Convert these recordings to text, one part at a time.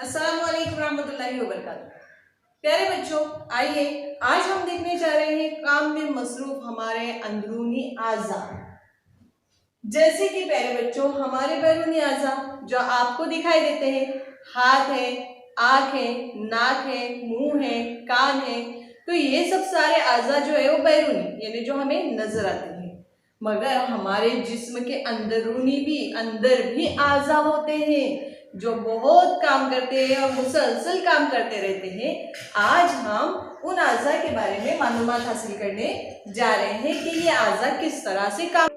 अस्सलाम वालेकुम रहमतुल्लाहि व बरकातुहू। प्यारे बच्चों, आइए आज हम देखने जा रहे हैं काम में मसरूफ हमारे अंदरूनी आज़ा। जैसे कि प्यारे बच्चों, हमारे बैरूनी आज़ा जो आपको दिखाई देते हैं, हाथ है, आँख है, नाक है, मुंह है, कान है, तो ये सब सारे आज़ा जो है वो बैरूनी यानी जो हमें नजर आते हैं। मगर हमारे जिस्म के अंदर भी आज़ा होते हैं जो बहुत काम करते हैं और मुसलसल काम करते रहते हैं। आज हम उन आज़ा के बारे में मालूमात हासिल करने जा रहे हैं कि ये आज़ा किस तरह से काम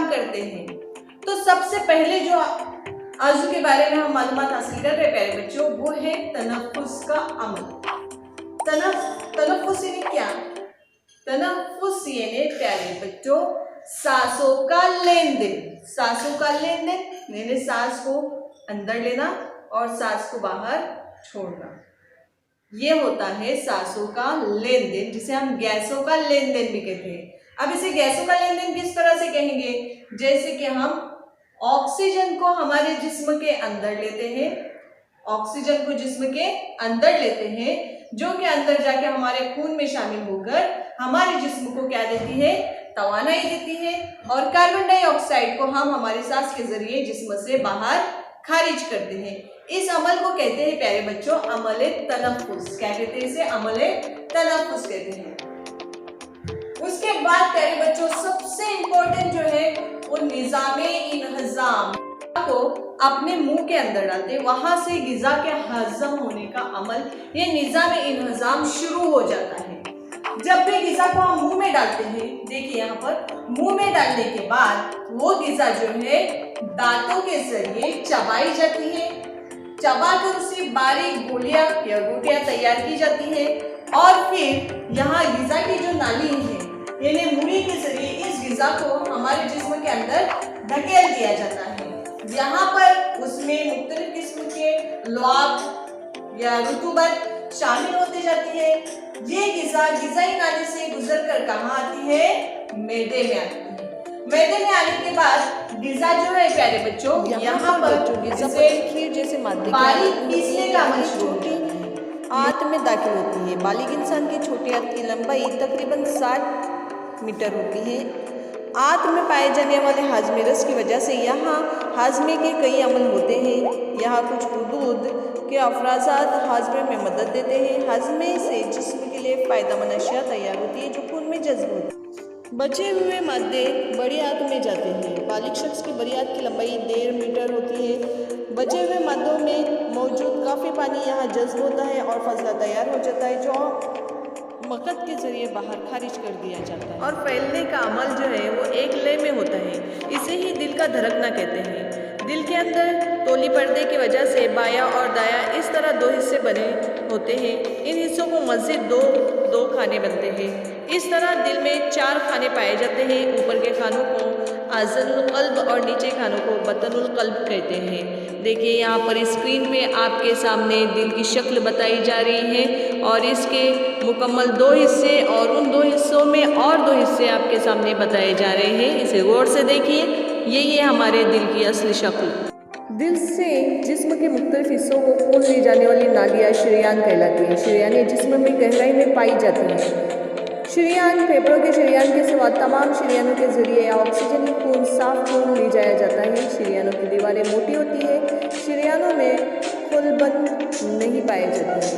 करते हैं। तो सबसे पहले जो आज़ू के बारे में हम मालूमात हासिल कर रहे हैं प्यारे बच्चों, वो है तनफ्फुस का अमल। तनफ्फुस यानी क्या? तनफ्फुस यानी प्यारे बच्चों सांसों का लेन देन। सांसों का लेन देन यानी सांस को अंदर लेना और सांस को बाहर छोड़ना, ये होता है सांसों का लेन देन, जिसे हम गैसों का लेन देन भी कहते हैं। अब इसे गैसों का लेन देन किस तरह से कहेंगे? जैसे कि हम ऑक्सीजन को हमारे जिस्म के अंदर लेते हैं, ऑक्सीजन को जिस्म के अंदर लेते हैं, जो कि अंदर जाके हमारे खून में शामिल होकर हमारे जिस्म को क्या देती है? तवानाई देती है। और कार्बन डाइऑक्साइड को हम हमारी सांस के जरिए जिस्म से बाहर खारिज करते हैं। इस अमल को कहते हैं प्यारे बच्चों अमले तनफ्फुस। क्या कहते हैं इसे? अमले तनफ्फुस कहते हैं। उसके बाद प्यारे बच्चों सबसे इंपॉर्टेंट जो है वो निजामे इन्हजाम को अपने मुंह के अंदर डालते हैं, वहां से गिजा के हजम होने का अमल, ये निजामे इन्हजाम शुरू हो जाता है। जब भी गिजा को हम मुंह में डालते हैं, देखिए यहाँ पर मुंह में डालने के बाद वो गिजा जो है दांतों के जरिए चबाई जाती है, चबाकर उसे बारीक गोलियां या रोटियां तैयार की जाती है और फिर यहाँ गिजा की जो नाली है यानी मुड़ी के जरिए इस गिजा को हमारे जिस्म के अंदर धकेल दिया जाता है। यहाँ पर उसमें मुख्तलिफ किस्म के लुआब या रुतूबत शामिल होती जाती है। ये गिजाई नाली से गुजर कर कहाँ आती है? मैदे में आती है। मैदे में आने के बाद गिजा जो है प्यारे बच्चों यहाँ पर जैसे माध्यम बारीक पीसने का अमल शुरू होता है। आंत में दाखिल होती है। बालिग इंसान की छोटी आंत की लंबाई तकरीबन 60 मीटर होती है। आंत में पाए जाने वाले हाजमे रस की वजह से यहाँ हाजमे के कई अमल होते हैं। यहाँ कुछ हुदूद के अफराजात हाजमे में मदद देते हैं। हाजमे से जिस्म के लिए फ़ायदेमंद अशिया तैयार होती है जो खून में जज्ब होती है। बचे हुए मादे बड़ी आंत में जाते हैं। बालिग शख्स की बड़ी आंत की लंबाई 1.5 मीटर होती है। बचे हुए मादों में मौजूद काफ़ी पानी यहाँ जज्ब होता है और फजला तैयार हो जाता है जो मकत के जरिए बाहर खारिज कर दिया जाता है। और फैलने का अमल जो है वो एक लय में होता है। इसे ही दिल का धड़कना कहते हैं। दिल के अंदर तोली पर्दे की वजह से बाया और दाया इस तरह दो हिस्से बने होते हैं। इन हिस्सों को मज़ीद दो खाने बनते हैं। इस तरह दिल में 4 खाने पाए जाते हैं। ऊपर के खानों को आज़नुल क़ल्ब और नीचे खानों को बतनुल क़ल्ब कहते हैं। देखिए यहाँ पर स्क्रीन पे आपके सामने दिल की शक्ल बताई जा रही है और इसके मुकम्मल 2 हिस्से और उन 2 हिस्सों में और 2 हिस्से आपके सामने बताए जा रहे हैं। इसे गौर से देखिए, यही है हमारे दिल की असली शक्ल। दिल से जिस्म के मुख्तलिफ हिस्सों को खून ले जाने वाली नालियाँ शरीयान कहलाती हैं। शरीयानें जिस्म में गहराई में पाई जाती हैं। शरीयान फेफड़ों के शरीयान के सिवा तमाम शरीयानों के जरिए या ऑक्सीजन की खून साफ खून ले जाया जाता है। शरीयानों की दीवारें मोटी होती है। शरीयानों में खुलबंद नहीं पाए जाते हैं।